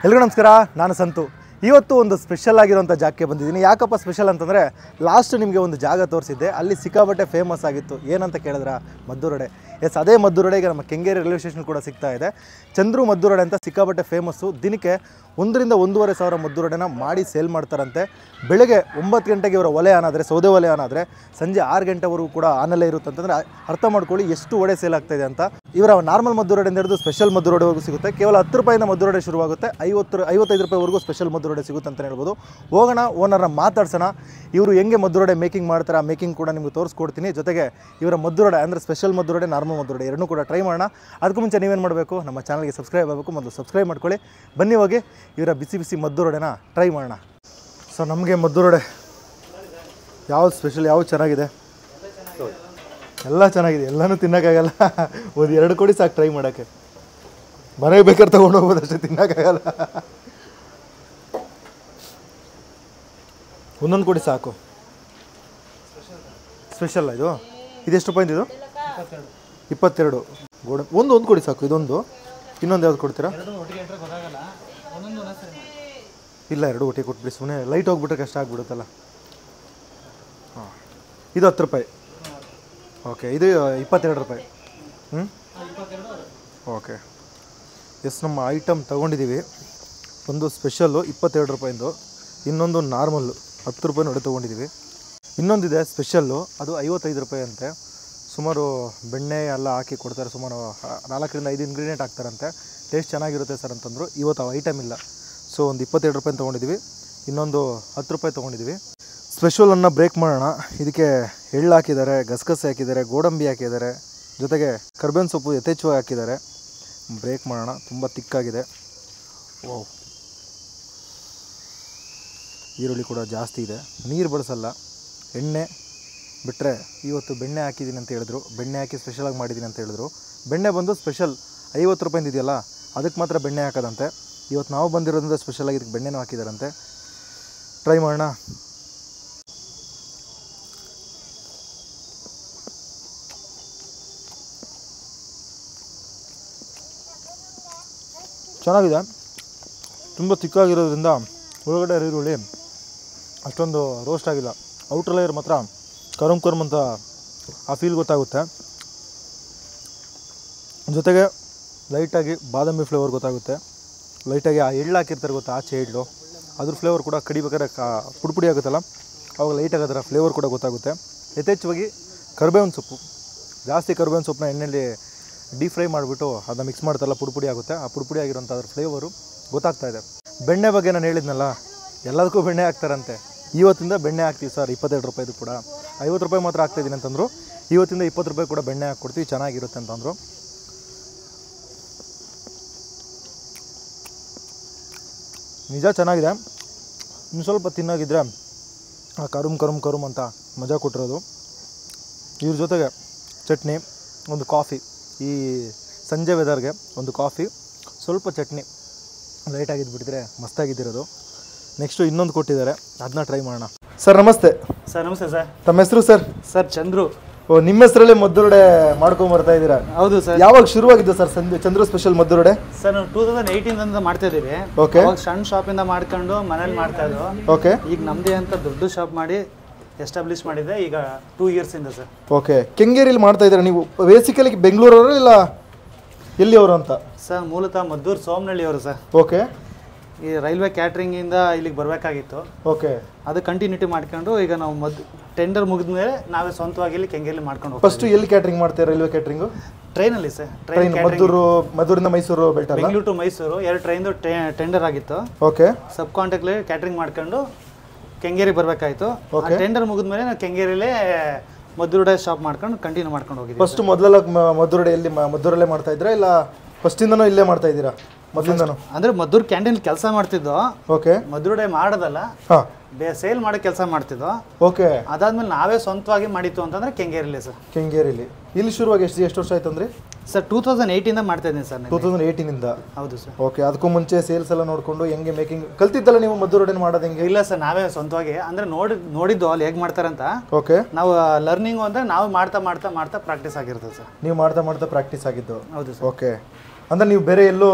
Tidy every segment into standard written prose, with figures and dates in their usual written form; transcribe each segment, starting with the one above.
ಎಲ್ರಿಗೂ ನಮಸ್ಕಾರ, ನಾನು ಸಂತು. ಇವತ್ತು ಒಂದು ಸ್ಪೆಷಲ್ ಆಗಿರುವಂಥ ಜಾಗಕ್ಕೆ ಬಂದಿದ್ದೀನಿ. ಯಾಕಪ್ಪ ಸ್ಪೆಷಲ್ ಅಂತಂದರೆ, ಲಾಸ್ಟ್ ನಿಮಗೆ ಒಂದು ಜಾಗ ತೋರಿಸಿದ್ದೆ, ಅಲ್ಲಿ ಸಿಕ್ಕಾಬಟ್ಟೆ ಫೇಮಸ್ ಆಗಿತ್ತು. ಏನಂತ ಕೇಳಿದ್ರೆ ಮದ್ದೂರೊಡೆ. ಎಸ್, ಅದೇ ಮದ್ದೂರೊಡೆ ಈಗ ನಮ್ಮ ಕೆಂಗೇರಿ ರೈಲ್ವೆ ಸ್ಟೇಷನ್ ಕೂಡ ಸಿಗ್ತಾ ಇದೆ. ಚಂದ್ರು ಮದ್ದೂರೊಡೆ ಅಂತ ಸಿಕ್ಕಾಬಟ್ಟೆ ಫೇಮಸ್ಸು. ದಿನಕ್ಕೆ 1,000-1,500 ಮದ್ದೂರೊಡೆನ ಮಾಡಿ ಸೇಲ್ ಮಾಡ್ತಾರಂತೆ. ಬೆಳಗ್ಗೆ 9 ಗಂಟೆಗೆ ಇವರ ಒಲೆ ಆನ್ ಆದರೆ, ಸೌದೆ ಒಲೆ ಆನ್ ಆದರೆ, ಸಂಜೆ 6 ಗಂಟೆವರೆಗೂ ಕೂಡ ಆನಲ್ಲೇ ಇರುತ್ತೆ ಅಂತಂದರೆ ಅರ್ಥ ಮಾಡ್ಕೊಳ್ಳಿ ಎಷ್ಟು ಒಡೆ ಸೇಲ್ ಆಗ್ತಾಯಿದೆ ಅಂತ. ಇವರ ನಾರ್ಮಲ್ ಮದ್ದೂರೊಡೆಯಿಂದ ಹಿಡಿದು ಸ್ಪೆಷಲ್ ಮದ್ದೂರೊಡೆವರೆಗೂ ಸಿಗುತ್ತೆ. ಕೇವಲ 10 ರೂಪಾಯಿಂದ ಮದ್ದೂರೊಡೆ ಶುರುವಾಗುತ್ತೆ, 55 ರೂಪಾಯಿವರೆಗೂ ಸ್ಪೆಷಲ್ ಮದ್ದೂರೊಡೆ ಸಿಗುತ್ತೆ ಅಂತ ಹೇಳ್ಬೋದು. ಹೋಗೋಣ, ಓನರ್ನ ಮಾತಾಡ್ಸೋಣ. ಇವರು ಹೆಂಗೆ ಮದ್ದೂರೊಡೆ ಮೇಕಿಂಗ್ ಮಾಡ್ತಾರೆ, ಆ ಮೇಕಿಂಗ್ ಕೂಡ ನಿಮಗೆ ತೋರಿಸ್ಕೊಡ್ತೀನಿ. ಜೊತೆಗೆ ಇವರ ಮದ್ದೂರೊಡೆ ಅಂದರೆ ಸ್ಪೆಷಲ್ ಮದ್ದೂರೊಡೆ, ನಾರ್ಮಲ್ ಮದ್ದೂರೊಡೆ ಎರಡನ್ನೂ ಕೂಡ ಟ್ರೈ ಮಾಡೋಣ. ಅದಕ್ಕೂ ಮುಂಚೆ ನೀವೇನು ಮಾಡಬೇಕು, ನಮ್ಮ ಚಾನಲ್ಗೆ ಸಬ್ಸ್ಕ್ರೈಬ್ ಆಗಬೇಕು. ಮೊದಲು ಸಬ್ಸ್ಕ್ರೈಬ್ ಮಾಡ್ಕೊಳ್ಳಿ. ಬನ್ನಿ ಹೋಗಿ ಇವರ ಬಿಸಿ ಬಿಸಿ ಮದ್ದೂರೊಡೆನ ಟ್ರೈ ಮಾಡೋಣ. ಸೊ ನಮಗೆ ಮದ್ದೂರೊಡೆ ಯಾವ್ದು ಸ್ಪೆಷಲ್, ಯಾವ್ದು ಚೆನ್ನಾಗಿದೆ? ಎಲ್ಲ ಚೆನ್ನಾಗಿದೆ, ಎಲ್ಲನೂ ತಿನ್ನೋಕ್ಕಾಗಲ್ಲ. ಒಂದು 2 ಕೊಡಿ ಸಾಕು ಟ್ರೈ ಮಾಡೋಕ್ಕೆ. ಮನೆಗೆ ಬೇಕಾದ್ರೆ ತೊಗೊಂಡು ಹೋಗ್ಬೋದು ಅಷ್ಟೇ, ತಿನ್ನೋಕ್ಕಾಗಲ್ಲ. ಒಂದೊಂದು ಕೊಡಿ ಸಾಕು. ಸ್ಪೆಷಲ್ ಇದು. ಇದೆಷ್ಟು ರೂಪಾಯಿ ಇದು? 22. ಗೋಡ ಒಂದು ಕೊಡಿ ಸಾಕು. ಇದೊಂದು, ಇನ್ನೊಂದು ಯಾವ್ದು ಕೊಡ್ತೀರಾ? ಇಲ್ಲ, 2 ಒಟ್ಟಿಗೆ ಕೊಟ್ಬಿಡಿ. ಸುಮ್ಮನೆ ಲೈಟ್ ಹೋಗ್ಬಿಟ್ರೆ ಕಷ್ಟ ಆಗ್ಬಿಡುತ್ತಲ್ಲ. ಹಾಂ, ಇದು 10 ರೂಪಾಯಿ. ಓಕೆ, ಇದು 22 ರೂಪಾಯಿ. ಓಕೆ, ಎಸ್, ನಮ್ಮ ಐಟಮ್ ತೊಗೊಂಡಿದ್ದೀವಿ. ಒಂದು ಸ್ಪೆಷಲ್ಲು 22 ರೂಪಾಯಿಂದು, ಇನ್ನೊಂದು ನಾರ್ಮಲ್ಲು 10 ರೂಪಾಯಿ ನೋಡಿ ತೊಗೊಂಡಿದ್ದೀವಿ. ಇನ್ನೊಂದಿದೆ ಸ್ಪೆಷಲ್ಲು, ಅದು 55 ರೂಪಾಯಿ ಅಂತೆ. ಸುಮಾರು ಬೆಣ್ಣೆ ಎಲ್ಲ ಹಾಕಿ ಕೊಡ್ತಾರೆ. ಸುಮಾರು 4-5 ಇಂಗ್ರೀಡಿಯೆಂಟ್ ಹಾಕ್ತಾರಂತೆ. ಟೇಸ್ಟ್ ಚೆನ್ನಾಗಿರುತ್ತೆ ಸರ್ ಅಂತಂದರು. ಇವತ್ತು ಆ ಐಟಮ್ ಇಲ್ಲ. ಸೊ ಒಂದು 22 ರೂಪಾಯಿ ತೊಗೊಂಡಿದ್ದೀವಿ, ಇನ್ನೊಂದು 10 ರೂಪಾಯಿ ತೊಗೊಂಡಿದ್ದೀವಿ. ಸ್ಪೆಷಲನ್ನು ಬ್ರೇಕ್ ಮಾಡೋಣ. ಇದಕ್ಕೆ ಎಳ್ಳು ಹಾಕಿದ್ದಾರೆ, ಗಸಗಸೆ ಹಾಕಿದ್ದಾರೆ, ಗೋಡಂಬಿ ಹಾಕಿದ್ದಾರೆ, ಜೊತೆಗೆ ಕರ್ಬೇವಿನ ಸೊಪ್ಪು ಯಥೇಚ್ಛವಾಗಿ ಹಾಕಿದ್ದಾರೆ. ಬ್ರೇಕ್ ಮಾಡೋಣ. ತುಂಬ ತಿಕ್ಕಾಗಿದೆ. ಓ, ಈರುಳ್ಳಿ ಕೂಡ ಜಾಸ್ತಿ ಇದೆ. ನೀರು ಬಳಸಲ್ಲ, ಎಣ್ಣೆ ಬಿಟ್ಟರೆ. ಇವತ್ತು ಬೆಣ್ಣೆ ಹಾಕಿದ್ದೀನಿ ಅಂತ ಹೇಳಿದ್ರು. ಬೆಣ್ಣೆ ಹಾಕಿ ಸ್ಪೆಷಲಾಗಿ ಮಾಡಿದ್ದೀನಿ ಅಂತ ಹೇಳಿದ್ರು. ಬೆಣ್ಣೆ ಬಂದು ಸ್ಪೆಷಲ್ 50 ರೂಪಾಯಿಂದ ಇದೆಯಲ್ಲ, ಅದಕ್ಕೆ ಮಾತ್ರ ಬೆಣ್ಣೆ ಹಾಕೋದಂತೆ. ಇವತ್ತು ನಾವು ಬಂದಿರೋದ್ರಿಂದ ಸ್ಪೆಷಲಾಗಿ ಇದಕ್ಕೆ ಬೆಣ್ಣೆನೂ ಹಾಕಿದಾರಂತೆ. ಟ್ರೈ ಮಾಡೋಣ. ಚೆನ್ನಾಗಿದೆ. ತುಂಬ ತಿಕ್ಕಾಗಿರೋದ್ರಿಂದ ಒಳಗಡೆ ಈರುಳ್ಳಿ ಅಷ್ಟೊಂದು ರೋಸ್ಟ್ ಆಗಿಲ್ಲ. ಔಟರ್ ಲೇಯರ್ ಮಾತ್ರ ಕರುಮ್ ಅಂತ ಆ ಫೀಲ್ ಗೊತ್ತಾಗುತ್ತೆ. ಜೊತೆಗೆ ಲೈಟಾಗಿ ಬಾದಾಮಿ ಫ್ಲೇವರ್ ಗೊತ್ತಾಗುತ್ತೆ. ಲೈಟಾಗಿ ಆ ಎಳ್ಳು ಹಾಕಿರ್ತಾರೆ ಗೊತ್ತಾ, ಆಚೆ ಎಳ್ಳು, ಅದ್ರ ಫ್ಲೇವರ್ ಕೂಡ ಕಡಿಬೇಕಾದ್ರೆ ಪುಡಿ ಆಗುತ್ತಲ್ಲ, ಅವಾಗ ಲೈಟಾಗಿ ಅದರ ಫ್ಲೇವರ್ ಕೂಡ ಗೊತ್ತಾಗುತ್ತೆ. ಯಥೇಚ್ಛವಾಗಿ ಕರ್ಬೇವಿನ ಸೊಪ್ಪು, ಜಾಸ್ತಿ ಕರ್ಬೇವಿನ ಸೊಪ್ಪನ್ನ ಎಣ್ಣೆಯಲ್ಲಿ ಡೀಪ್ ಫ್ರೈ ಮಾಡಿಬಿಟ್ಟು ಅದನ್ನ ಮಿಕ್ಸ್ ಮಾಡ್ತಾರಲ್ಲ, ಪುಡಿ ಆಗುತ್ತೆ. ಆ ಪುಡಿ ಆಗಿರೋಂಥ ಅದ್ರ ಫ್ಲೇವರು ಗೊತ್ತಾಗ್ತಾ ಇದೆ. ಬೆಣ್ಣೆ ಬಗ್ಗೆ ನಾನು ಹೇಳಿದ್ನಲ್ಲ, ಎಲ್ಲದಕ್ಕೂ ಬೆಣ್ಣೆ ಹಾಕ್ತಾರಂತೆ. ಇವತ್ತಿಂದ ಬೆಣ್ಣೆ ಹಾಕ್ತೀವಿ ಸರ್ 22 ರೂಪಾಯಿದು ಕೂಡ. 50 ರೂಪಾಯಿ ಮಾತ್ರ ಹಾಕ್ತಾಯಿದ್ದೀನಿ ಅಂತಂದರು. ಇವತ್ತಿಂದ 20 ರೂಪಾಯಿ ಕೂಡ ಬೆಣ್ಣೆ ಹಾಕ್ಕೊಡ್ತೀವಿ, ಚೆನ್ನಾಗಿರುತ್ತೆ ಅಂತಂದರು. ನಿಜ ಚೆನ್ನಾಗಿದೆ. ಇನ್ನು ಸ್ವಲ್ಪ ತಿನ್ನಾಗಿದ್ದರೆ ಆ ಕರುಮ್ ಅಂತ ಮಜಾ ಕೊಟ್ಟಿರೋದು. ಇವ್ರ ಜೊತೆಗೆ ಚಟ್ನಿ, ಒಂದು ಕಾಫಿ, ಈ ಸಂಜೆ ವೆದರ್ಗೆ ಒಂದು ಕಾಫಿ, ಸ್ವಲ್ಪ ಚಟ್ನಿ ಲೈಟಾಗಿದ್ದುಬಿಟ್ಟಿದ್ರೆ ಮಸ್ತಾಗಿದ್ದಿರೋದು. ನೆಕ್ಸ್ಟು ಇನ್ನೊಂದು ಕೊಟ್ಟಿದ್ದಾರೆ, ಅದನ್ನ ಟ್ರೈ ಮಾಡೋಣ. ಸರ್ ನಮಸ್ತೆ. ಸರ್ ನಮಸ್ತೆ ಸರ್. ತಮ್ಮ ಹೆಸರು ಸರ್? ಸರ್ ಚಂದ್ರು. ಓ, ನಿಮ್ಮ ಹೆಸರಲ್ಲೇ ಮದ್ದೂರೊಡೆ ಮಾಡ್ಕೊಂಬರ್ತಾ ಇದ್ದೀರಾ? ಹೌದು ಸರ್. ಯಾವಾಗ ಶುರುವಾಗಿದ್ದು ಸರ್ ಚಂದ್ರು ಸ್ಪೆಷಲ್ ಮದ್ದೂರೊಡೆ? ಸರ್ ನಾವು 2018 ಮಾಡ್ತಾ ಇದ್ದೀವಿ. ಓಕೆ. ಅವಾಗ ಸಣ್ಣ ಶಾಪಿಂದ ಮಾಡ್ಕೊಂಡು ಮನೇಲಿ ಮಾಡ್ತಾ ಇದ್ವು. ಓಕೆ. ಈಗ ನಮ್ಮದೇ ಅಂತ ದೊಡ್ಡ ಶಾಪ್ ಮಾಡಿ ಎಸ್ಟಾಬ್ಲಿಷ್ ಮಾಡಿದೆ ಈಗ 2 ಇಯರ್ಸಿಂದ ಸರ್. ಓಕೆ. ಕೆಂಗೇರಿಯಲ್ಲಿ ಮಾಡ್ತಾ ಇದ್ದೀರಾ ನೀವು? ಬೇಸಿಕಲಿ ಬೆಂಗಳೂರವರು ಇಲ್ಲ ಎಲ್ಲಿಯವರು ಅಂತ? ಸರ್ ಮೂಲತಃ ಮದ್ದೂರು ಸೋಮನಹಳ್ಳಿಯವರು ಸರ್. ಓಕೆ. ಈ ರೈಲ್ವೆ ಕ್ಯಾಟ್ರಿಂಗಿಂದ ಇಲ್ಲಿಗೆ ಬರಬೇಕಾಗಿತ್ತು. ಓಕೆ. ಅದು ಕಂಟಿನ್ಯೂಟಿ ಮಾಡ್ಕೊಂಡು ಈಗ ನಾವು ಟೆಂಡರ್ ಮುಗಿದ ಮೇಲೆ ನಾವೇ ಸ್ವಂತವಾಗಿ ಇಲ್ಲಿ ಕೆಂಗೇರಿಯಲ್ಲಿ ಮಾಡ್ಕೊಂಡು ಹೋಗ್ತೀವಿ. ಫಸ್ಟ್ ಎಲ್ಲಿ ಕ್ಯಾಟ್ರಿಂಗ್ ಮಾಡ್ತೀರಾ? ರೈಲ್ವೆ ಕ್ಯಾಟ್ರಿಂಗು ಟ್ರೈನಲ್ಲಿ ಸರ್. ಟ್ರೈನ್ ಮದ್ದೂರಿಂದ ಮೈಸೂರು ಬೆಲ್ಟ್, ಬೆಂಗಳೂರು ಟು ಮೈಸೂರು 2 ಟ್ರೈನ್ದು ಟೆಂಡರ್ ಆಗಿತ್ತು. ಓಕೆ. ಸಬ್ ಕಾಂಟ್ರಾಕ್ಟ್ಲಿ ಕ್ಯಾಟ್ರಿಂಗ್ ಮಾಡ್ಕೊಂಡು ಕೆಂಗೇರಿ ಬರಬೇಕಾಯಿತು. ಟೆಂಡರ್ ಮುಗಿದ್ಮೇಲೆ ನಾವು ಕೆಂಗೇರಿಲೇ ಮದ್ದೂರೊಡೆ ಶಾಪ್ ಮಾಡ್ಕೊಂಡು ಕಂಟಿನ್ಯೂ ಮಾಡ್ಕೊಂಡು ಹೋಗಿದ್ವಿ. ಫಸ್ಟ್ ಮೊದಲೆಲ್ಲ ಮದ್ದೂರಲ್ಲೇ ಮಾಡ್ತಾ ಇದ್ದೀರಾ ಇಲ್ಲ ಫಸ್ಟಿಂದನೂ ಇಲ್ಲೇ ಮಾಡ್ತಾ ಇದ್ದೀರಾ? ಮೊದಲಿಂದನೂ ಅಂದರೆ ಮದ್ದೂರು ಕ್ಯಾಂಟೀನ್ ಕೆಲಸ ಮಾಡ್ತಿದ್ದೋ. ಓಕೆ. ಮದ್ದೂರೊಡೆ ಮಾಡೋದಲ್ಲ, ಹಾಂ, ಸೇಲ್ ಮಾಡೋ ಕೆಲಸ ಮಾಡ್ತಿದ್ದೋ. ಓಕೆ. ಅದಾದ್ಮೇಲೆ ನಾವೇ ಸ್ವಂತವಾಗಿ ಮಾಡಿತ್ತು ಅಂತಂದ್ರೆ ಕೆಂಗೇರಿಲೇ ಸರ್. ಕೆಂಗೇರಿಲಿ ಇಲ್ಲಿ ಶುರುವಾಗಿ ಎಷ್ಟು ವರ್ಷ ಆಯ್ತು ಅಂದರೆ? ಸರ್ 2018 ಮಾಡ್ತಾ ಇದ್ದೀನಿ ಸರ್. 2018 ಹೌದು ಸರ್. ಓಕೆ. ಅದಕ್ಕೂ ಮುಂಚೆ ಸೇಲ್ಸ್ ಎಲ್ಲ ನೋಡಿಕೊಂಡು ಹೆಂಗೆ ಮೇಕಿಂಗ್ ಕಲ್ತಿದ್ದಲ್ಲ ನೀವು ಮದ್ದೂರೊಡೆ ಮಾಡೋದು ಹೆಂಗೆ? ಇಲ್ಲ ಸರ್, ನಾವೇ ಸ್ವಂತವಾಗಿ ಅಂದರೆ ನೋಡಿದ್ದು ಅಲ್ಲಿ ಹೇಗೆ ಮಾಡ್ತಾರಂತ. ಓಕೆ. ನಾವು ಲರ್ನಿಂಗು ಅಂದರೆ ನಾವು ಮಾಡ್ತಾ ಪ್ರಾಕ್ಟೀಸ್ ಆಗಿರ್ತದೆ ಸರ್. ನೀವು ಮಾಡ್ತಾ ಪ್ರಾಕ್ಟೀಸ್ ಆಗಿದ್ದು? ಹೌದು ಸರ್. ಓಕೆ. ಅಂದರೆ ನೀವು ಬೇರೆ ಎಲ್ಲೂ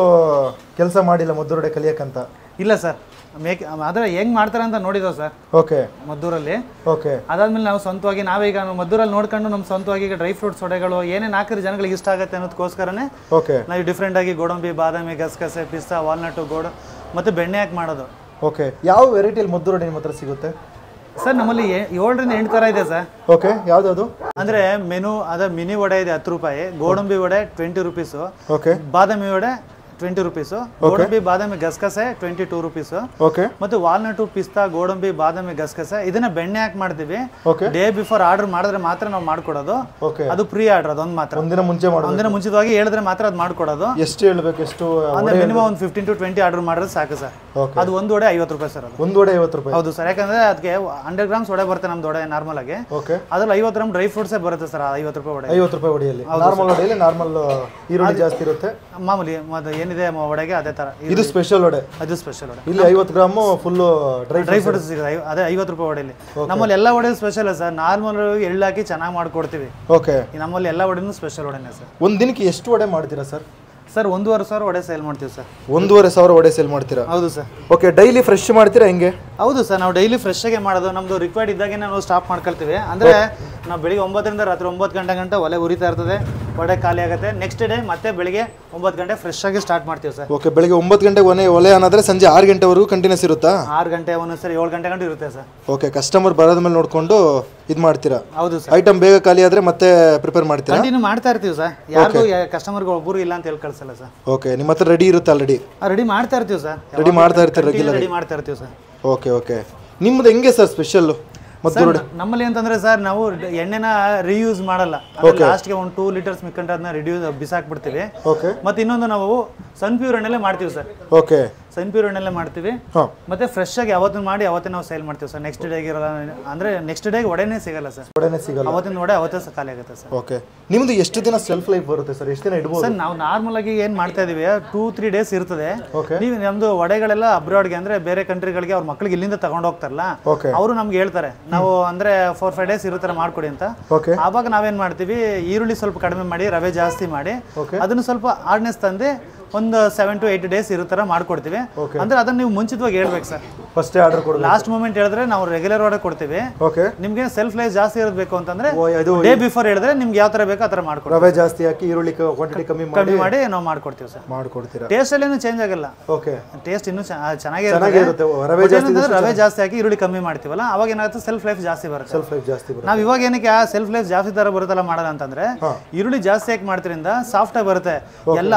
ಕೆಲಸ ಮಾಡಿಲ್ಲ ಮದ್ದೂರೊಡೆ ಕಲಿಯೋಕ್ಕಂತ? ಇಲ್ಲ ಸರ್, ಆದರೆ ಹೆಂಗೆ ಮಾಡ್ತಾರೆ ಅಂತ ನೋಡಿದ್ವು ಸರ್ ಓಕೆ ಮದ್ದೂರಲ್ಲಿ. ಓಕೆ, ಅದಾದ್ಮೇಲೆ ನಾವು ಸ್ವಂತವಾಗಿ ನಾವೀಗ ಮದ್ದೂರಲ್ಲಿ ನೋಡ್ಕೊಂಡು ನಮ್ಮ ಸ್ವಂತವಾಗಿ ಈಗ ಡ್ರೈ ಫ್ರೂಟ್ಸ್ ವಡೆಗಳು ಏನೇನು ಹಾಕಿದ್ರೆ ಜನಗಳಿಗೆ ಇಷ್ಟ ಆಗುತ್ತೆ ಅನ್ನೋದಕ್ಕೋಸ್ಕರನೇ ಓಕೆ ನಾವು ಡಿಫ್ರೆಂಟಾಗಿ ಗೋಡಂಬಿ, ಬಾದಾಮಿ, ಗಸಗಸೆ, ಪಿಸ್ತಾ, ವಾಲ್ನಟ್ಟು, ಮತ್ತು ಬೆಣ್ಣೆ ಹಾಕಿ ಮಾಡೋದು. ಓಕೆ, ಯಾವ ವೆರೈಟಿಯಲ್ಲಿ ಮದ್ದೂರೊಡೆ ನಿಮ್ಮ ಹತ್ರ ಸಿಗುತ್ತೆ ಸರ್? ನಮ್ಮಲ್ಲಿ 7ರಿಂದ 8 ಥರ ಇದೆ ಸರ್. ಓಕೆ, ಯಾವ್ದು? ಅಂದರೆ ಮೆನು ಮಿನಿ ವಡೆ ಇದೆ 10 ರೂಪಾಯಿ, ಗೋಡಂಬಿ ವಡೆ 20 ರುಪೀಸು, ಓಕೆ, ಬಾದಾಮಿ ವಡೆ 20 ರುಪೀಸು, ಗೋಡಂಬಿ ಬಾದಾಮಿ ಗಸಗಸೆ 22 ರುಪೀಸು, ಓಕೆ, ಮತ್ತು ವಾಲ್ನಟ್ಟು, ಪಿಸ್ತಾ, ಗೋಡಂಬಿ, ಬಾದಾಮಿ, ಗಸಗಸೆ ಇದನ್ನ ಬೆಣ್ಣೆ ಹಾಕಿ ಮಾಡ್ತೀವಿ. ಓಕೆ, ಡೇ ಬಿಫೋರ್ ಆರ್ಡರ್ ಮಾಡಿದ್ರೆ ಮಾತ್ರ ನಾವು ಮಾಡ್ಕೊಡೋದು. ಓಕೆ, ಅದು ಪ್ರೀ ಆರ್ಡರ್, ಅದೊಂದು ಮಾತ್ರ ಒಂದಿನ ಮುಂಚೆ ಮಾಡೋದು. ಒಂದಿನ ಮುಂಚಿತವಾಗಿ ಹೇಳಿದ್ರೆ ಮಾತ್ರ ಅದು ಮಾಡ್ಕೊಡೋದು. ಎಷ್ಟು ಹೇಳ್ಬೇಕು? ಎಷ್ಟು ಅಂದ್ರೆ ಮಿನಿಮಮ್ ಒಂದು 15 to 20 ಆರ್ಡರ್ ಮಾಡಿದ್ರೆ ಸಾಕು ಸರ್. ಅದು ಒಂದು ವಡೆ 50 ರೂಪಾಯಿ ಸರ್. ಅದು ಒಂದು ವಡೆ 50 ರೂಪಾಯಿ? ಹೌದು ಸರ್, ಯಾಕಂದ್ರೆ ಅದಕ್ಕೆ 100 ಗ್ರಾಮ್ಸ್ ವಡೆ ಬರುತ್ತೆ ನಮ್ದು ವಡೆ ನಾರ್ಮಲ್ ಆಗಿ. ಓಕೆ, ಅದ್ರಲ್ಲಿ 50 ಗ್ರಾಮ್ ಡ್ರೈ ಫ್ರೂಟ್ಸೇ ಬರುತ್ತೆ ಸರ್. 50 ರೂಪಾಯಿ ವಡೆ. 50 ರೂಪಾಯಿ ವಡೆಯಲ್ಲಿ ನಾರ್ಮಲ್ ವಡೆಯಲ್ಲಿ ನಾರ್ಮಲ್ ಈರುಳ್ಳಿ ಜಾಸ್ತಿ ಇರುತ್ತೆ ಮಾಮೂಲಿ. ಏನಿದೆ ವಡೆಗೆ ಅದೇ ತರ. ಇದು ಸ್ಪೆಷಲ್ ವಡೆ. ಅದು ಸ್ಪೆಷಲ್ ವಡೆ. ಇಲ್ಲಿ 50 ಗ್ರಾಮ್ ಫುಲ್ ಡ್ರೈ ಫ್ರೂಟ್ಸ್ ಸಿಗುತ್ತೆ. ಅದೇ 50 ರೂಪಾಯಿ ವಡೆಯಲ್ಲಿ. ನಮ್ಮಲ್ಲಿ ಎಲ್ಲ ವಡೆ ಸ್ಪೆಷಲ್ ಸರ್. ನಾರ್ಮಲ್ ಎಳ್ಳು ಹಾಕಿ ಚೆನ್ನಾಗಿ ಮಾಡ್ಕೊಡ್ತೀವಿ. ಓಕೆ, ನಮ್ಮಲ್ಲಿ ಎಲ್ಲ ವಡೆನೂ ಸ್ಪೆಷಲ್ ವಡೆನೇ ಸರ್. ಒಂದು ದಿನಕ್ಕೆ ಎಷ್ಟು ವಡೆ ಮಾಡ್ತೀರಾ ಸರ್? ಸರ್ 1,500 ವಡೆ ಸೇಲ್ ಮಾಡ್ತೀವಿ ಸರ್. 1,500 ವಡೆ ಸೇಲ್ ಮಾಡ್ತೀರಾ? ಹೌದು ಸರ್. ಓಕೆ, ಡೈಲಿ ಫ್ರೆಶ್ ಮಾಡ್ತೀರಾ ಹೆಂಗೆ? ಹೌದು ಸರ್, ನಾವು ಡೈಲಿ ಫ್ರೆಶ್ ಆಗಿ ಮಾಡೋದು. ನಮ್ದು ರಿಕ್ವೈರ್ಡ್ ಇದ್ದಾಗೆ ನಾವು ಸ್ಟಾಪ್ ಮಾಡ್ಕೊಳ್ತೀವಿ. ಅಂದ್ರೆ ನಾವು ಬೆಳಿಗ್ಗೆ 9ರಿಂದ ರಾತ್ರಿ 9 ಗಂಟೆ ಗಂಟ ಒಲೆ ಉರಿತಾ ಇರ್ತದೆ, ವಡೆ ಖಾಲಿ ಆಗುತ್ತೆ. ನೆಕ್ಸ್ಟ್ ಡೇ ಮತ್ತೆ ಬೆಳಿಗ್ಗೆ 9 ಗಂಟೆ ಫ್ರೆಶ್ ಆಗಿ ಸ್ಟಾರ್ಟ್ ಮಾಡ್ತೀವಿ ಸರ್. ಓಕೆ, ಬೆಳಿಗ್ಗೆ 9 ಗಂಟೆಗೆ ಒಲೆ ಅನ್ನೋದ್ರೆ ಸಂಜೆ 6 ಗಂಟೆವರೆಗೂ ಕಂಟಿನ್ಯೂಸ್ ಇರುತ್ತಾ? 6 ಗಂಟೆ, ಒಂದೊಂದ್ಸರಿ 7 ಗಂಟೆ ಗಂಟೆ ಇರುತ್ತೆ ಸರ್. ಓಕೆ, ಕಸ್ಟಮರ್ ಬರೋದ ಮೇಲೆ ನೋಡ್ಕೊಂಡು ಇದು ಮಾಡ್ತೀರಾ? ಹೌದು ಸರ್. ಐಟಮ್ ಬೇಗ ಖಾಲಿ ಆದ್ರೆ ಮತ್ತೆ ಪ್ರಿಪೇರ್ ಮಾಡ್ತೀರಾ? ಕಂಟಿನ್ಯೂ ಮಾಡ್ತಾ ಇರ್ತೀವಿ ಸರ್. ಯಾರಿಗೂ ಕಸ್ಟಮರ್ಗೆ ಒಬ್ಬರು ಇಲ್ಲ ಅಂತ ಹೇಳಿ ಕಳ್ಸಲ್ಲ ಸರ್. ಓಕೆ, ನಿಮ್ಮ ಹತ್ರ ರೆಡಿ ಇರುತ್ತೆ ಆಲ್ರೆಡಿ? ರೆಡಿ ಮಾಡ್ತಾ ಇರ್ತೀವಿ ಸರ್. ರೆಡಿ ಮಾಡ್ತಾ ಇರ್ತೀವಿ ರೆಗ್ಯುಲರ್? ರೆಡಿ ಮಾಡ್ತಾ ಇರ್ತೀವಿ ಸರ್. ಓಕೆ ಓಕೆ, ನಿಮ್ಮದು ಹೆಂಗೆ ಸರ್ ಸ್ಪೆಷಲ್ ಮದ್ದೂರೊಡೆ? ನಮ್ಮಲ್ಲಿ ಅಂತಂದ್ರೆ ಸರ್, ನಾವು ಎಣ್ಣೆನ ರೀಯೂಸ್ ಮಾಡಲ್ಲ. ಲಾಸ್ಟ್ಗೆ ಒಂದು 2 ಲೀಟರ್ಸ್ ಮಿಕ್ಕಂಡ್ರೆ ಅದನ್ನ ಬಿಸಾಕ್ಬಿಡ್ತೀವಿ. ಓಕೆ, ಮತ್ತೆ ಇನ್ನೊಂದು ನಾವು ಸನ್ಪ್ಯೂರ್ ಎಣ್ಣೆಲೆ ಮಾಡ್ತೀವಿ ಸರ್. ಓಕೆ, ಸನ್ಪ್ಯೂರ್ ಎಣ್ಣೆಲೆ ಮಾಡ್ತೀವಿ. ಮತ್ತೆ ಫ್ರೆಶ್ ಆಗಿ ಅವತ್ತಿನ ಮಾಡಿ ಅವತ್ತೇ ನಾವು ಸೇಲ್ ಮಾಡ್ತೀವಿ ಸರ್. ನೆಕ್ಸ್ಟ್ ಡೇಗೆ ಇರಲ್ಲ, ಅಂದ್ರೆ ನೆಕ್ಸ್ಟ್ ಡೇಗೆ ವಡೆನೇ ಸಿಗಲ್ಲ ಸರ್. ವಡೆನೇ ಸಿಗಲ್ಲ, ಅವತ್ತಿನ ವಡೆ ಅವತ್ತೇ ಖಾಲಿ ಆಗುತ್ತೆ ಸರ್. ಓಕೆ, ನಿಮ್ದು ಎಷ್ಟು ದಿನ ಸೆಲ್ಫ್ ಲೈಫ್ ಬರುತ್ತೆ ಸರ್? ಎಷ್ಟು ದಿನ ಇಡಬಹುದು ಸರ್? ನಾವು ನಾರ್ಮಲ್ ಆಗಿ ಏನ್ ಮಾಡ್ತಾ ಇದೀವಿ 2-3 ಡೇಸ್ ಇರ್ತದೆ. ಓಕೆ, ನೀವು ನಮ್ದು ವಡೆಗಳೆಲ್ಲ ಅಬ್ರಾಡ್ಗೆ ಅಂದ್ರೆ ಬೇರೆ ಕಂಟ್ರಿಗಳಿಗೆ ಅವ್ರ ಮಕ್ಳಿಗೆ ಇಲ್ಲಿಂದ ತಗೊಂಡು ಹೋಗ್ತಾರಲ್ಲ, ಓಕೆ, ಅವರು ನಮ್ಗೆ ಹೇಳ್ತಾರೆ ನಾವು ಅಂದ್ರೆ 4-5 ಡೇಸ್ ಇರೋ ಮಾಡ್ಕೊಡಿ ಅಂತ. ಓಕೆ, ಆವಾಗ ನಾವೇನ್ ಮಾಡ್ತೀವಿ, ಈರುಳ್ಳಿ ಸ್ವಲ್ಪ ಕಡಿಮೆ ಮಾಡಿ, ರವೆ ಜಾಸ್ತಿ ಮಾಡಿ, ಅದನ್ನು ಸ್ವಲ್ಪ ಹಾರ್ಡ್ನೆಸ್ ತಂದು ಒಂದು 7 to 8 ಡೇಸ್ ಇರೋ ಥರ ಮಾಡ್ಕೊಡ್ತೀವಿ. ಅಂದ್ರೆ ಅದನ್ನ ನೀವು ಮುಂಚಿತವಾಗಿ ಹೇಳ್ಬೇಕು ಸರ್. ಫಸ್ಟ್ ಆರ್ಡರ್ ಕೊಡೋದು, ಲಾಸ್ಟ್ ಮೂಮೆಂಟ್ ಹೇಳಿದ್ರೆ ನಾವು ರೆಗ್ಯುಲರ್ ಆರ್ಡರ್ ಕೊಡ್ತೀವಿ. ಓಕೆ, ನಿಮ್ಗೆ ಸೆಲ್ಫ್ ಲೈಫ್ ಜಾಸ್ತಿ ಇರಬೇಕು ಅಂತಂದ್ರೆ ಡೇ ಬಿಫೋರ್ ಹೇಳಿದ್ರೆ ನಿಮ್ಗೆ ಯಾವ ತರ ಬೇಕೋ ಆ ತರ ಮಾಡ್ಕೊಡ್ತೀವಿ. ರವೆ ಜಾಸ್ತಿ ಹಾಕಿ ಈರುಳ್ಳಿ ಕ್ವಾಂಟಿಟಿ ಕಮ್ಮಿ ಮಾಡಿ ನಾವು ಮಾಡ್ಕೊಡ್ತೀವಿ ಸರ್. ಮಾಡ್ಕೊಡ್ತೀರಾ? ಟೇಸ್ಟ್ ಅಲ್ಲಿ ಚೇಂಜ್ ಆಗಲ್ಲ. ಓಕೆ, ಟೇಸ್ಟ್ ಇನ್ನೂ ಚೆನ್ನಾಗಿರುತ್ತೆ. ರವೆ ಜಾಸ್ತಿ ಹಾಕಿ ಈರುಳ್ಳಿ ಕಮ್ಮಿ ಮಾಡ್ತೀವಲ್ಲ, ಅವಾಗ ಏನಾಗುತ್ತೆ, ಸೆಲ್ಫ್ ಲೈಫ್ ಜಾಸ್ತಿ ಬರುತ್ತೆ. ಸೆಲ್ಫ್ ಲೈಫ್ ಜಾಸ್ತಿ ಬರುತ್ತೆ. ನಾವು ಇವಾಗ ಏನಕ್ಕೆ ಸೆಲ್ಫ್ ಲೈಫ್ ಜಾಸ್ತಿ ತರ ಬರುತ್ತಲ್ಲ ಮಾಡೋಣ ಅಂತಂದ್ರೆ, ಈರುಳ್ಳಿ ಜಾಸ್ತಿ ಹಾಕಿ ಮಾಡ್ತಿರಿಂದ ಸಾಫ್ಟ್ ಆಗಿ ಬರುತ್ತೆ ಎಲ್ಲ.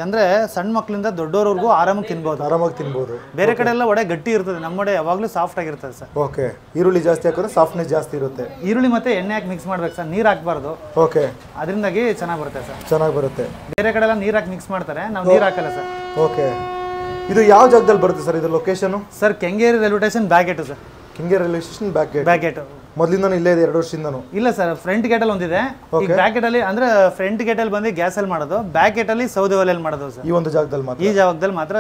ಅಂದ್ರೆ ಸಣ್ಣ ಮಕ್ಳಿಂದ ದೊಡ್ಡವರೆಗೂ ಆರಾಮಾಗಿ ತಿನ್ಬಹುದು. ಬೇರೆ ಕಡೆ ಎಲ್ಲ ವಡೆ ಗಟ್ಟಿ ಇರ್ತದೆ, ನಮ್ಮ ವಡೆ ಯಾವಾಗ್ಲೂ ಸಾಫ್ಟ್ ಆಗಿರ್ತದೆ ಸರ್. ಓಕೆ, ಈರುಳ್ಳಿ ಜಾಸ್ತಿ ಹಾಕಿದ್ರೆ ಸಾಫ್ಟ್ನೆಸ್ ಜಾಸ್ತಿ ಇರುತ್ತೆ. ಈರುಳ್ಳಿ ಮತ್ತೆ ಎಣ್ಣೆ ಹಾಕಿ ಮಿಕ್ಸ್ ಮಾಡ್ಬೇಕು ಸರ್, ನೀರ್ ಹಾಕ್ಬಾರ್ದು. ಓಕೆ, ಅದರಿಂದಾಗಿ ಚೆನ್ನಾಗಿ ಬರುತ್ತೆ ಸರ್. ಚೆನ್ನಾಗಿ ಬರುತ್ತೆ. ಬೇರೆ ಕಡೆ ಎಲ್ಲ ನೀರ್ ಹಾಕಿ ಮಿಕ್ಸ್ ಮಾಡ್ತಾರೆ, ನಾವು ನೀರ್ ಹಾಕಲ್ಲ ಸರ್. ಓಕೆ, ಇದು ಯಾವ ಜಾಗದಲ್ಲಿ ಬರುತ್ತೆ ಸರ್? ಇದು location sir Kengeri railway station back gate sir. Kengeri railway station back gate ಮೊದಲಿಂದನೂ ಇಲ್ಲೇ ಇದೆ? 2 ವರ್ಷದಿಂದನೂ ಇಲ್ಲ ಸರ್, ಫ್ರಂಟ್ ಗೇಟ್ ಅಲ್ಲಿ ಒಂದಿದೆ. ಈ ಬ್ಯಾಕ್ ಗೇಟ್ ಅಲ್ಲಿ ಅಂದ್ರೆ ಫ್ರಂಟ್ ಗೇಟ್ ಅಲ್ಲಿ ಬಂದು ಗ್ಯಾಸ್ ಅಲ್ಲಿ ಮಾಡೋದು, ಬ್ಯಾಕ್ ಗೇಟ್ ಅಲ್ಲಿ ಸೌದೆ ಒಲೆಯಲ್ಲಿ ಮಾಡೋದು ಸರ್. ಈ ಒಂದು ಜಾಗದಲ್ಲಿ ಮಾತ್ರ? ಈ ಜಾಗದಲ್ಲಿ ಮಾತ್ರ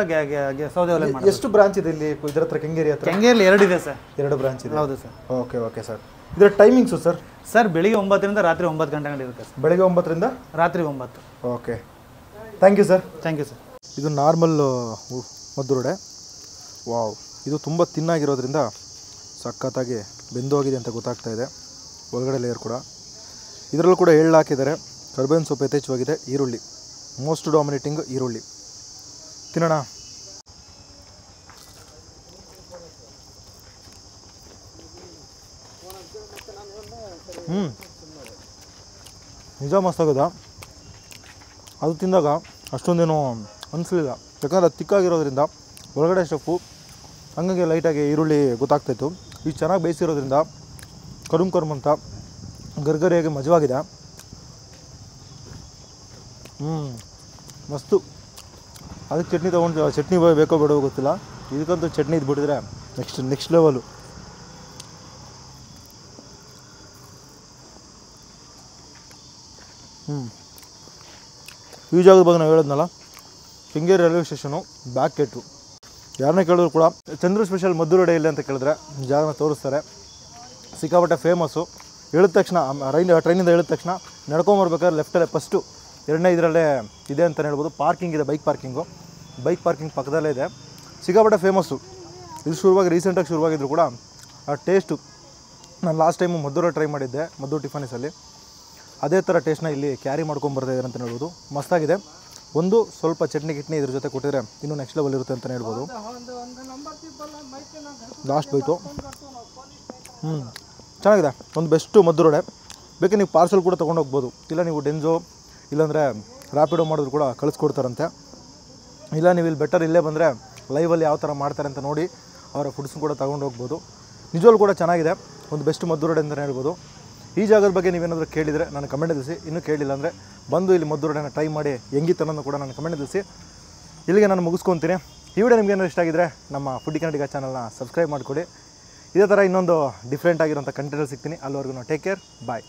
ಸೌದೆ ಒಲೆಯಲ್ಲಿ ಮಾಡೋದು. ಎಷ್ಟು ಬ್ರಾಂಚ್ ಇದೆ ಇಲ್ಲಿ ಇದರ ಹತ್ರ? ಕೆಂಗೇರಿ ಹತ್ರ ಕೆಂಗೇರಿ 2 ಇದೆ ಸರ್. 2 ಬ್ರಾಂಚ್ ಇದೆ? ಹೌದು ಸರ್. ಓಕೆ ಓಕೆ ಸರ್, ಇದರ ಟೈಮಿಂಗ್ಸು ಸರ್? ಸರ್ ಬೆಳಿಗ್ಗೆ 9ರಿಂದ ರಾತ್ರಿ 9 ಗಂಟೆ ಗಂಟೆ ಇರುತ್ತೆ ಸರ್. ಬೆಳಿಗ್ಗೆ 9ರಿಂದ ರಾತ್ರಿ 9. Okay, thank you sir. Thank you sir. ಇದು ನಾರ್ಮಲ್ ಮದ್ದೂರೊಡೆ. ವಾವ್, ಇದು ತುಂಬ ತಿನ್ನಾಗಿರೋದ್ರಿಂದ ಸಖತ್ತಾಗಿ ಬೆಂದೋಗಿದೆ ಅಂತ ಗೊತ್ತಾಗ್ತಾ ಇದೆ. ಒಳಗಡೆ ಲೇಯರ್ ಕೂಡ, ಇದರಲ್ಲೂ ಕೂಡ ಎಳ್ಳು ಹಾಕಿದ್ದಾರೆ, ಕರ್ಬೇವಿನ ಸೊಪ್ಪು ಯಥೇಚ್ಛವಾಗಿದೆ, ಈರುಳ್ಳಿ ಮೋಸ್ಟ್ ಡಾಮಿನೇಟಿಂಗ್ ಈರುಳ್ಳಿ. ತಿನ್ನೋಣ. ನಿಜ ಮಸ್ತಾಗದ. ಅದು ತಿಂದಾಗ ಅಷ್ಟೊಂದೇನು ಅನಿಸ್ಲಿಲ್ಲ, ಯಾಕಂದರೆ ಅದು ತಿಕ್ಕಾಗಿರೋದ್ರಿಂದ ಒಳಗಡೆ ಸ್ಟಫು ಹಂಗಾಗಿ ಲೈಟಾಗಿ ಈರುಳ್ಳಿ ಗೊತ್ತಾಗ್ತಾಯಿತ್ತು. ಇದು ಚೆನ್ನಾಗಿ ಬೇಯಿಸಿರೋದ್ರಿಂದ ಕರುಮ್ ಅಂತ ಗರ್ಗರಿಯಾಗಿ ಮಜವಾಗಿದೆ. ಮಸ್ತು. ಅದಕ್ಕೆ ಚಟ್ನಿ ತೊಗೊಂಡು, ಚಟ್ನಿ ಬೇಕೋ ಬೇಡೋ ಗೊತ್ತಿಲ್ಲ, ಇದಕ್ಕಂತೂ ಚಟ್ನಿ ಇದ್ಬಿಟ್ಟಿದ್ರೆ ನೆಕ್ಸ್ಟ್ ಲೆವೆಲು. ಈ ಜಾಗದ ಬಗ್ಗೆ ನಾವು ಹೇಳಿದ್ನಲ್ಲ, Kengeri railway station back gate. ಯಾರನ್ನೇ ಕೇಳಿದ್ರು ಕೂಡ ಚಂದ್ರು ಸ್ಪೆಷಲ್ ಮದ್ದೂರೊಡೆ ಇಲ್ಲ ಅಂತ ಕೇಳಿದ್ರೆ ಜಾಗನ ತೋರಿಸ್ತಾರೆ. ಸಿಕ್ಕಾಪಟ್ಟೆ ಫೇಮಸ್ಸು. ಹೇಳಿದ ತಕ್ಷಣ ಟ್ರೈನಿಂದ ಹೇಳಿದ ತಕ್ಷಣ ನಡ್ಕೊಂಬರ್ಬೇಕಾದ್ರೆ ಲೆಫ್ಟಲ್ಲೇ ಫಸ್ಟು ಎರಡನೇ ಇದರಲ್ಲೇ ಇದೆ ಅಂತಲೇ ಹೇಳ್ಬೋದು. ಪಾರ್ಕಿಂಗ್ ಇದೆ, ಬೈಕ್ ಪಾರ್ಕಿಂಗ್ ಪಕ್ಕದಲ್ಲೇ ಇದೆ. ಸಿಕ್ಕಾಪಟ್ಟೆ ಫೇಮಸ್ಸು ಇದು. ರೀಸೆಂಟಾಗಿ ಶುರುವಾಗಿದ್ರು ಕೂಡ ಆ ಟೇಸ್ಟು ನಾನು ಲಾಸ್ಟ್ ಟೈಮು ಮದ್ದೂರ ಟ್ರೈ ಮಾಡಿದ್ದೆ, ಮದ್ದೂರು ಟಿಫಾನಿಸಲ್ಲಿ. ಅದೇ ಥರ ಟೇಸ್ಟ್ನ ಇಲ್ಲಿ ಕ್ಯಾರಿ ಮಾಡ್ಕೊಂಬರ್ತಾಯಿದ್ದಾರೆ ಅಂತಲೇ ಹೇಳ್ಬೋದು. ಮಸ್ತಾಗಿದೆ. ಒಂದು ಸ್ವಲ್ಪ ಚಟ್ನಿ ಇದ್ರ ಜೊತೆ ಕೊಟ್ಟಿದ್ರೆ ಇನ್ನೂ ನೆಕ್ಸ್ಟ್ ಲೆವೆಲ್ ಇರುತ್ತೆ ಅಂತಲೇ ಹೇಳ್ಬೋದು. ಲಾಸ್ಟ್ ಬೈಟು ಚೆನ್ನಾಗಿದೆ. ಒಂದು ಬೆಸ್ಟು ಮದ್ದೂರು ವಡೆ. ಬೇಕೆ ನೀವು ಪಾರ್ಸಲ್ ಕೂಡ ತೊಗೊಂಡೋಗ್ಬೋದು, ಇಲ್ಲ ನೀವು ಡೆನ್ಸೋ ಇಲ್ಲಾಂದರೆ ರ್ಯಾಪಿಡೋ ಮಾಡಿದ್ರು ಕೂಡ ಕಳಿಸ್ಕೊಡ್ತಾರಂತೆ. ಇಲ್ಲ ನೀವು ಇಲ್ಲಿ ಬೆಟರ್ ಇಲ್ಲೇ ಬಂದರೆ ಲೈವಲ್ಲಿ ಯಾವ ಥರ ಮಾಡ್ತಾರೆ ಅಂತ ನೋಡಿ ಅವರ ಫುಡ್ಸ್ ಕೂಡ ತೊಗೊಂಡು ಹೋಗ್ಬೋದು. ನಿಜವಾಗ್ಲೂ ಕೂಡ ಚೆನ್ನಾಗಿದೆ. ಒಂದು ಬೆಸ್ಟ್ ಮದ್ದೂರು ವಡೆ ಅಂತಲೇ ಹೇಳ್ಬೋದು. ಈ ಜಾಗದ ಬಗ್ಗೆ ನೀವೇನಾದರೂ ಕೇಳಿದರೆ ನಾನು ಕಮೆಂಟ್ ತಿಳಿಸಿ. ಇನ್ನೂ ಕೇಳಿಲ್ಲ ಅಂದರೆ ಬಂದು ಇಲ್ಲಿ ಮದ್ದೂರು ವಡೆನ ಟ್ರೈ ಮಾಡಿ ಹೆಂಗಿತ್ತು ಅನ್ನೋದು ಕೂಡ ನಾನು ಕಮೆಂಟ್ ತಿಳಿಸಿ. ಇಲ್ಲಿಗೆ ನಾನು ಮುಗಿಸ್ಕೊತೀನಿ. ಈ ವಿಡಿಯೋ ನಿಮ್ಗೆ ಏನಾದ್ರು ಇಷ್ಟ ಆಗಿದ್ರೆ ನಮ್ಮ ಫುಡ್ಡಿ ಕನ್ನಡಿಗ ಚಾನಲ್ನ ಸಬ್ಸ್ಕ್ರೈಬ್ ಮಾಡಿಕೊಡಿ. ಇದೇ ಥರ ಇನ್ನೊಂದು ಡಿಫ್ರೆಂಟ್ ಆಗಿರೋಂಥ ಕಂಟೆಂಟಲ್ಲಿ ಸಿಗ್ತೀನಿ. ಅಲ್ಲಿವರೆಗೂ ಟೇಕ್ ಕೇರ್, ಬಾಯ್.